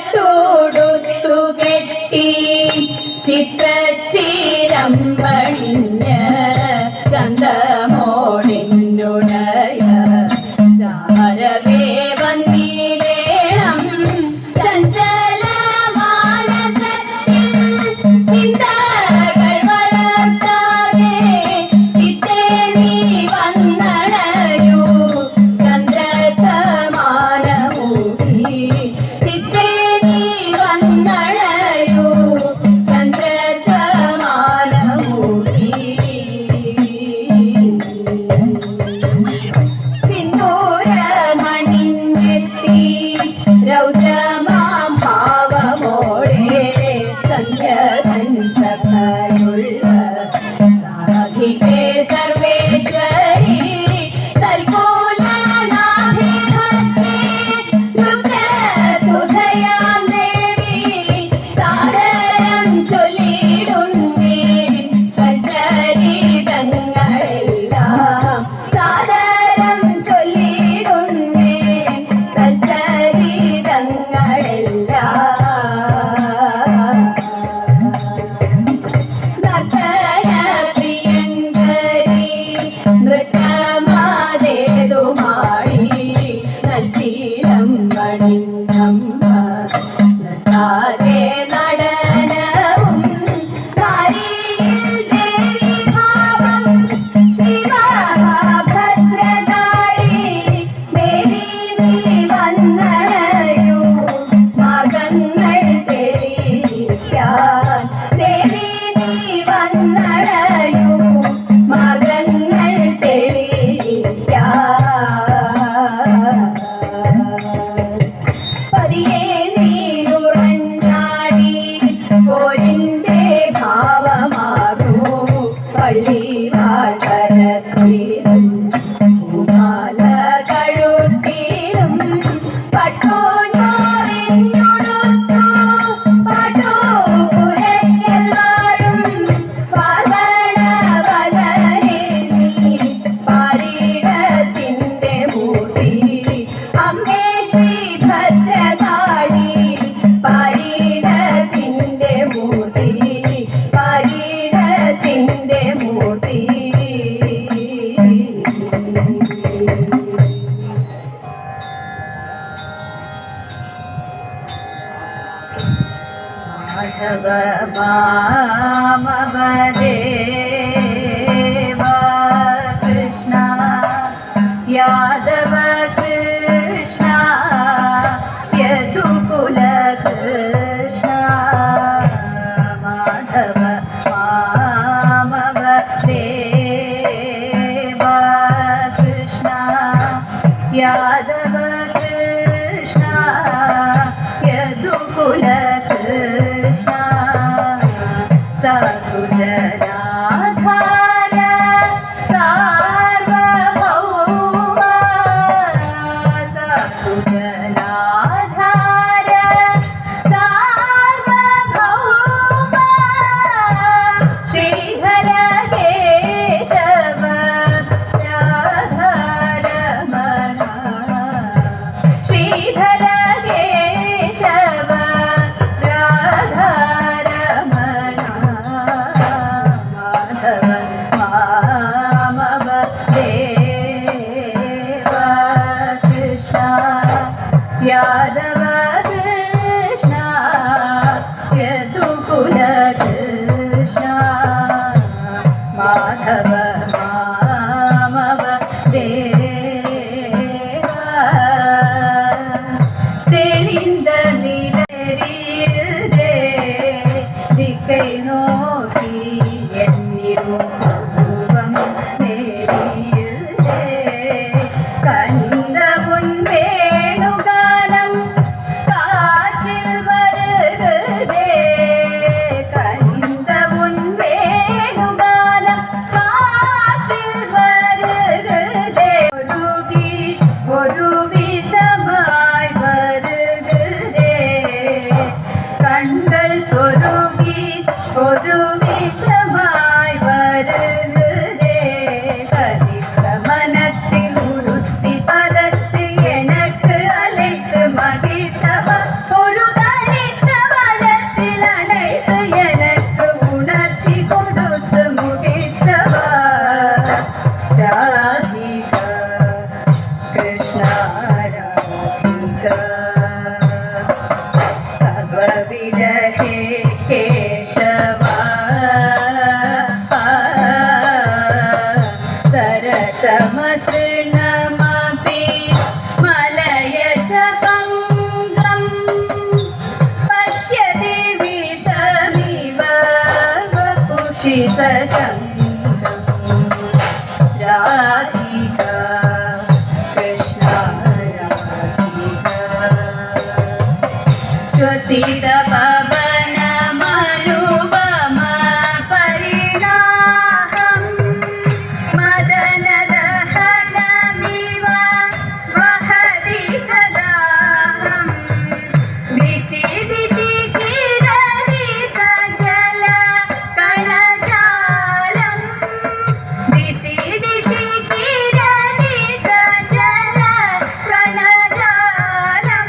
ചെമ്പട്ടോടുത്തു കെട്ടി ചിത്രച്ചീരം പണിഞ്ഞ് ചന്തമോടിനുടയ ചാരവേ വന്നിടേണം ചഞ്ചല മാനസത്തിൽ ചിന്തകൾ വളർത്താതെ ചിത്തേ നീ വന്നണയൂ ചന്ദ്രസമാനമൂടി രൗദ്രമാം ഭാവമോടെ സന്ധ്യധന്സഭയുള്ള സാധികേ സർവേശ്വരി സൽകൂലനാഥേ ഭക്തേ രുദ്രസുധയാം ദേവി സാദരം ചൊല്ലിടുന്നേ സൽചരിതങ്ങളെല്ലാം സാദരം ചൊല്ലിടുന്നേ നടനവും കാരിയിൽ ദേവി ഭാവം ശിവഭദ്രകാളി ദേവി നീ വന്നണയൂ മാർഗങ്ങൾ തെളിയിക്കാൻ ദേവി നീ വന്നണയൂ മാർഗങ്ങൾ തെളിയിക്കാൻ പതിയെ നീരുറഞ്ഞാടി പോരിന്റെ ഭാവമാകൂ പള്ളി വാഴത്തിലും മാല കഴുത്തിലും പട്ടോഞ്ഞോറിഞ്ഞൊടുത്തു പാട്ടോപുരയ്ക്കൽ വാഴും പാർവണവദനേ നീ പാരിടത്തിന്റെ മൂർത്തി അമ്മേ ശ്രീ ഭദ്രകാളി പാരിടത്തിന്റെ മൂർത്തി പാരിടത്തിന്റെ മൂർത്തി മാധവ വാമവദേവ കൃഷ്ണ യാദവ കൃഷ്ണ യദുകുല കൃഷ്ണ മാധവ വാമവദേവ കൃഷ്ണ യാദവ കൃഷ്ണ യദുകുല കൃഷ്ണ സകുജനാധാര സാർവഭൗമ സകുജനാധാര സാർവഭൗമ ശ്രീധര കേശവ രാധാരമണ ശ്രീധര കേശവ രാധാരമണ മാധവ വാമവദേവ കൃഷ്ണ യാദവ കൃഷ്ണ യദുകുല കൃഷ്ണ മാധവ വാമവദേവ തെളിந்த നിലരിൽതേ ദിക്കൈ നോക്കി എന്നിരുവം നേരിൽതേ കനിந்த മുൻ വേണുഗാനം കാറ്റിൽ വരുതേ കനിந்த മുൻ വേണുഗാനം കാറ്റിൽ വരുതേ ഒരു വിധമായി വരുതേ राधिका कृष्ण राधिका श्वसित पवन मनुपम परिणाहं मदन दहनमिव वहति सदाहं दिशि दिशि किरति सजल कणजालं दिशि दिशि किरति सजल कणजालं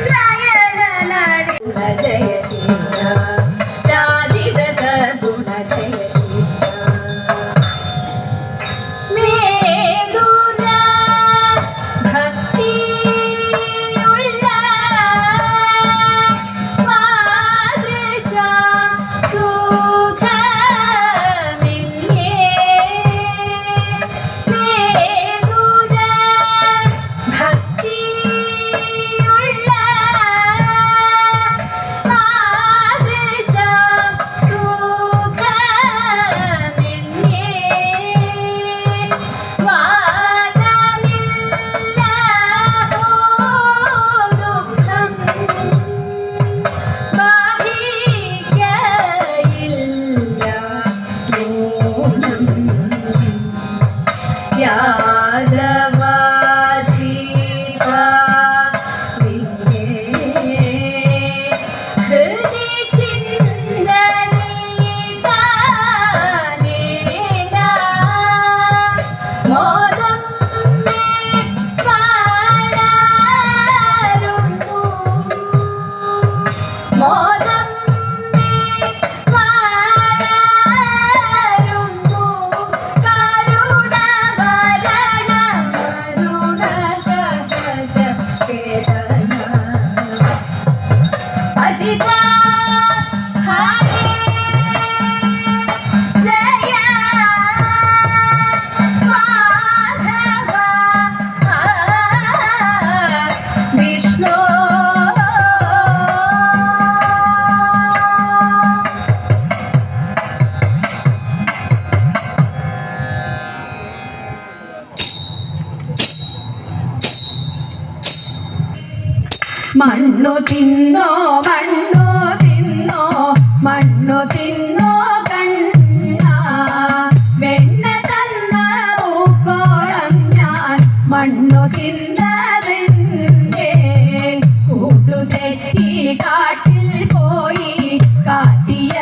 नयन नडि जय श्रीरा राजित सद्गुण जय श्रीरा मेदुर भक्तियुಳ್ಳ ಮಾದೃಶ ಸುಖಮಿನ್ನೇ ಮೇದುರ ಭಕ್ತಿಯುಳ್ಳ ಮಾದೃಶ ಸುಖಮಿನ್ನೇ ವಾದಮಿಲ್ಲ ದುಃಖಂ ബാധിക്കയില്ല ഊനം യാദവാധീപ വിഘ്നേ ഹൃദി ചിന്തനീതാനേന മോദം മേ വളരുന്നു മോദം മേ വളരുന്നു കരുണ വരണ മരുണ സഹജ കേതന അജിത ഹരേ ജയ മാധവ വിഷ്ണു മണ്ണു തിന്നോ മണ്ണു തിന്നോ മണ്ണു തിന്നോ കണ്ണ വെണ്ണ തന്ന പൂക്കോളം ഞാൻ മണ്ണു തിന്നതെന്തേ കൂട്ടുതെറ്റി കാട്ടിൽ പോയി കാട്ടിയതെന്തുണ്ണി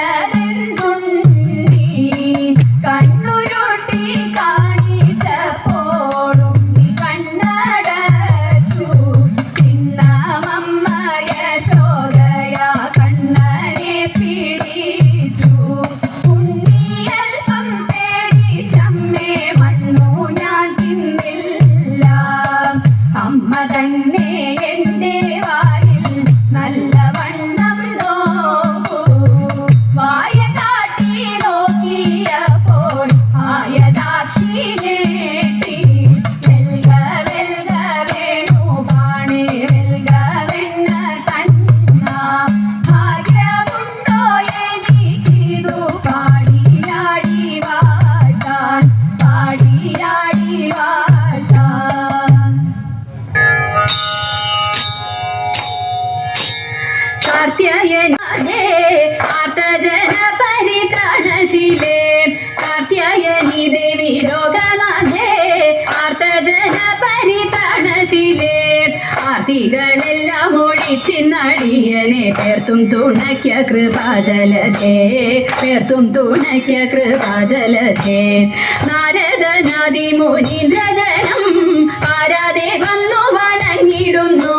കണ്ണുരുട്ടി കാണിച്ചപ്പോഴും കണ്ണടച്ചു പിന്നമമ്മ യശോദയ കണ്ണനെ പിടിച്ചു ഉണ്ണിയൽപ്പം പേടിച്ചമ്മേ മണ്ണു ഞാൻ തിന്നില്ല അമ്മ തന്നെ എൻ്റെ വായിൽ നല്ലവണ്ണം നോക്കൂ വായ കാട്ടി നോക്കിയപ്പോൾ ആയതാക്ഷി നേട്ടി വെൽഗ വെൽഗ വേണു പാണേ വെൽഗ വെണ്ണ കണ്ണ ഭാഗ്യമുണ്ടോ എനിക്കിതു പാടിയാടി വാഴ്ത്താൻ പാടിയാടി വാഴ്ത്താൻ കാർത്യായനേ ആർത്തജന പരിത്രാണശീലേ കാർത്യായനി ദേവി ലോകനാഥേ ആർത്തജന പരിത്രാണശീലേ ആർത്തികളെല്ലാം ഒഴിച്ചിന്നടിയനെ പേർത്തും തുണയ്ക്ക കൃപാജലത്തെ പേർത്തും തുണയ്ക്ക കൃപാജലത്തെ നാരദനാദി മുനീന്ദ്രജനം ആരാധെ വന്നു വണങ്ങിടുന്നു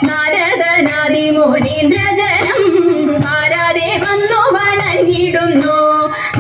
നാരദനാദി മുനീന്ദ്രജനം ആരാധെ വന്നു വണങ്ങിടുന്നു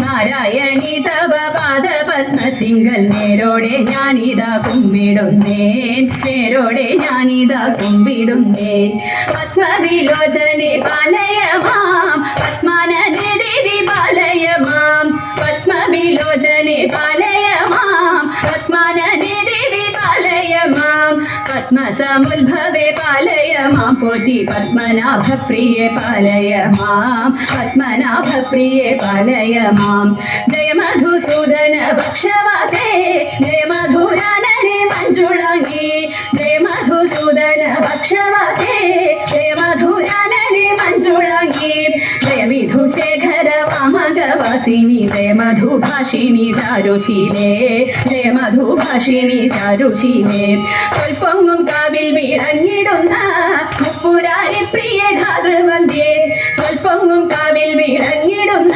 നാരായണി തവ പാദപത്മത്തിങ്കൽ നേരോടെ ഞാനിതാ കുമ്പിടുന്നേൻ നേരോടെ ഞാനിതാ കുമ്പിടുന്നേൻ പത്മവിലോചനെ പാലയമാം പത്മാനനെ ദേവി പാലയമാം പത്മവിലോചനെ പാലയമാം പത്മാനനെ ദേവി പാലയമാം പത്മസമുദ്ഭവേ പാലയ മാം പോറ്റി പത്മനാഭപ്രിയേ പാലയ മാം പത്മനാഭപ്രിയേ പാലയ മാം ജയ മധുസൂദന ഭക്ഷവാസേ ജയ മധുരാനനെ മഞ്ജുളാംഗി ജയ മധുസൂദന ഭക്ഷവാസേ ജയ മധുരാനനെ മഞ്ജുളാംഗി ജയ വിധുശേഖര വാമകവാസിനി ജയ മധുഭാഷിണി ചാരുശീലേ ജയ മധുഭാഷിണി ചാരുശീലേ സ്വൽപ്പൊങ്ങും കാവിൽ വിളങ്ങിടുന്ന മുപ്പുരാരി പ്രിയ ധാതൃവന്ധ്യേ സ്വൽപ്പൊങ്ങും കാവിൽ വിളങ്ങിടുന്ന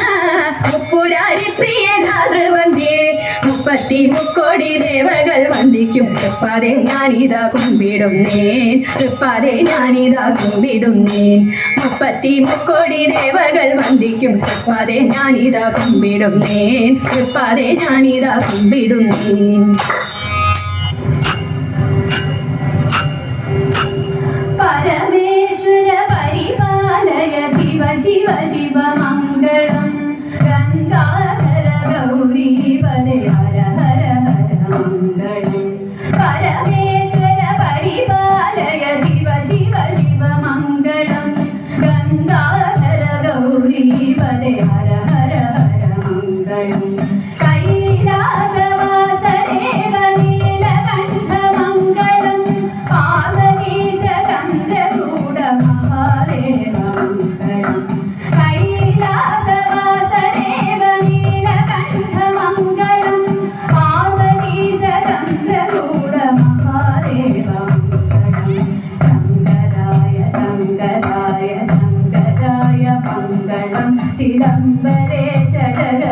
മുപ്പുരാരി പ്രിയ ധാതൃവന്ധ്യേ മുപ്പത്തി മുക്കോടി ദേവകൾ വന്ദിക്കും തൃപ്പാതെ ഞാനിതാ കുമ്പിടുന്നേൻ തൃപ്പാതെ ഞാനിതാ കുമ്പിടുന്നേൻ മുപ്പത്തി മുക്കോടി ദേവകൾ വന്ദിക്കും തൃപ്പാതെ ഞാനിതാ കുമ്പിടുന്നേൻ തൃപ്പാതെ ഞാനിതാ കുമ്പിടുന്നേൻ പരമേശ്വര പരിപാലയ ശിവ ശിവ ശിവ മംഗളം ഗംഗാധര ഗൗരീ പദേ ഹര ഹര ഹര മംഗളം പരമേശ്വര പരിപാലയ ശിവ ശിവ ശിവ മംഗളം ഗംഗാധര ഗൗരീ പദേ ഹര ഹര ഹര മംഗളം കൈലാസവാസദേവ നീലകണ്ഠ മംഗളം പാർവതീശ ചന്ദ്രകൂട മഹാദേവ മംഗളം കൈലാസവാസദേവ നീലകണ്ഠ മംഗളം പാർവതീശ ചന്ദ്രകൂട മഹാദേവ മംഗളം ശങ്കരായ ശങ്കരായ ശങ്കരായ മംഗളം ചിദംബരേശ ജഗ